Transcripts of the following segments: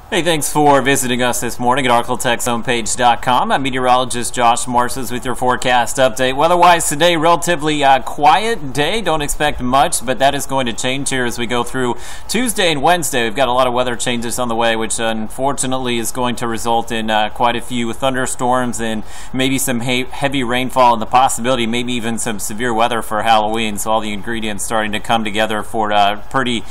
Hey, thanks for visiting us this morning at ArklateXHomepage.com. I'm meteorologist Josh Marces with your forecast update. Weather-wise today, relatively quiet day. Don't expect much, but that is going to change here as we go through Tuesday and Wednesday. We've got a lot of weather changes on the way, which unfortunately is going to result in quite a few thunderstorms and maybe some heavy rainfall and the possibility maybe even some severe weather for Halloween. So all the ingredients starting to come together for a pretty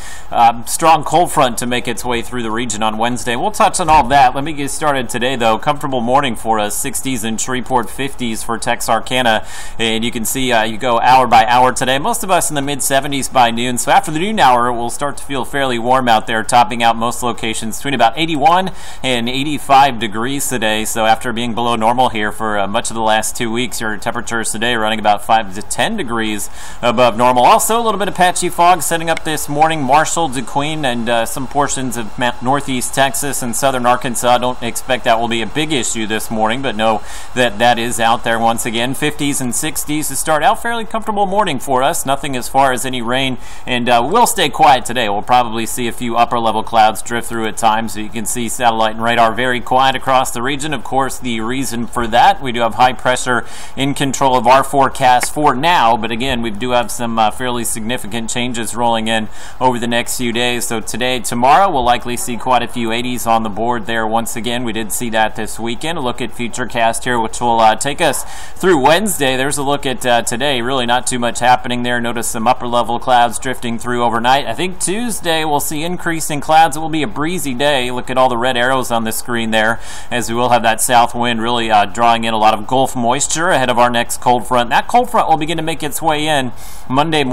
strong cold front to make its way through the region on Wednesday. We'll touch on all that. Let me get started today, though. Comfortable morning for us. 60s in Shreveport, 50s for Texarkana. And you can see you go hour by hour today. Most of us in the mid-70s by noon. So after the noon hour, we'll start to feel fairly warm out there, topping out most locations between about 81 and 85 degrees today. So after being below normal here for much of the last 2 weeks, your temperatures today are running about 5 to 10 degrees above normal. Also, a little bit of patchy fog setting up this morning. Marshall, DeQueen, and some portions of northeast Texas and southern Arkansas. Don't expect that will be a big issue this morning, but know that that is out there once again. 50s and 60s to start out. Fairly comfortable morning for us. Nothing as far as any rain, and we'll stay quiet today. We'll probably see a few upper level clouds drift through at times, so you can see satellite and radar very quiet across the region. Of course, the reason for that, we do have high pressure in control of our forecast for now, but again, we do have some fairly significant changes rolling in over the next few days. So today, tomorrow, we'll likely see quite a few 80s on the board there once again. We did see that this weekend. A look at Futurecast here, which will take us through Wednesday. There's a look at today. Really not too much happening there. Notice some upper level clouds drifting through overnight. I think Tuesday we'll see increasing clouds. It will be a breezy day. Look at all the red arrows on the screen there, as we will have that south wind really drawing in a lot of Gulf moisture ahead of our next cold front. That cold front will begin to make its way in Wednesday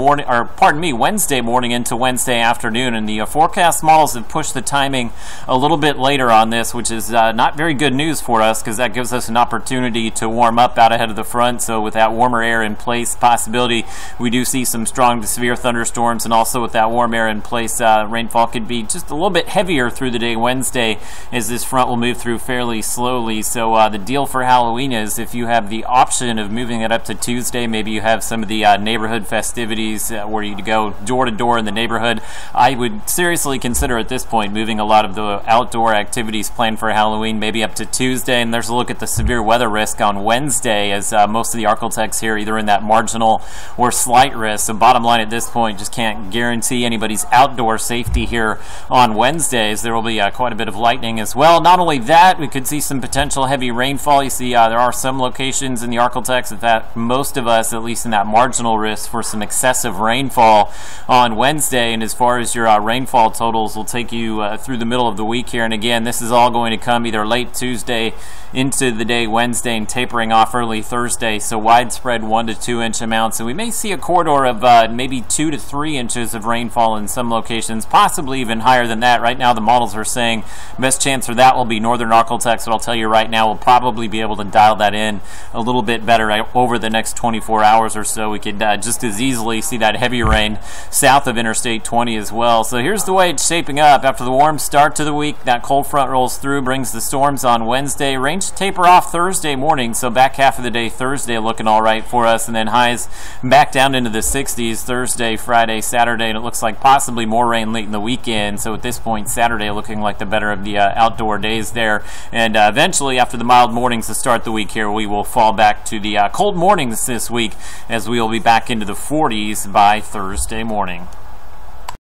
morning into Wednesday afternoon, and the forecast models have pushed the timing a little bit later on this, which is not very good news for us, because that gives us an opportunity to warm up out ahead of the front. So with that warmer air in place, possibility we do see some strong to severe thunderstorms, and also with that warm air in place, rainfall could be just a little bit heavier through the day Wednesday as this front will move through fairly slowly. So the deal for Halloween is, if you have the option of moving it up to Tuesday, maybe you have some of the neighborhood festivities where you go door to door in the neighborhood, I would seriously consider at this point moving a lot of the outdoor activities planned for Halloween maybe up to Tuesday. And there's a look at the severe weather risk on Wednesday, as most of the Arklatex here either in that marginal or slight risk. So bottom line at this point, just can't guarantee anybody's outdoor safety here on Wednesdays. There will be quite a bit of lightning as well. Not only that, we could see some potential heavy rainfall. You see there are some locations in the Arklatex, in fact most of us at least in that marginal risk for some excessive rainfall on Wednesday. And as far as your rainfall totals, will take you through the middle of the week here. And again, this is all going to come either late Tuesday into the day Wednesday and tapering off early Thursday. So widespread 1 to 2 inch amounts. And we may see a corridor of maybe 2 to 3 inches of rainfall in some locations, possibly even higher than that. Right now the models are saying best chance for that will be northern Arklatex, but I'll tell you right now we'll probably be able to dial that in a little bit better over the next 24 hours or so. We could just as easily see that heavy rain south of Interstate 20 as well. So here's the way it's shaping up. After the warm start to the week, that cold front rolls through, brings the storms on Wednesday. Rain should taper off Thursday morning, so back half of the day Thursday looking all right for us, and then highs back down into the 60s Thursday, Friday, Saturday, and it looks like possibly more rain late in the weekend. So at this point, Saturday looking like the better of the outdoor days there, and eventually after the mild mornings to start the week here, we will fall back to the cold mornings this week, as we will be back into the 40s by Thursday morning.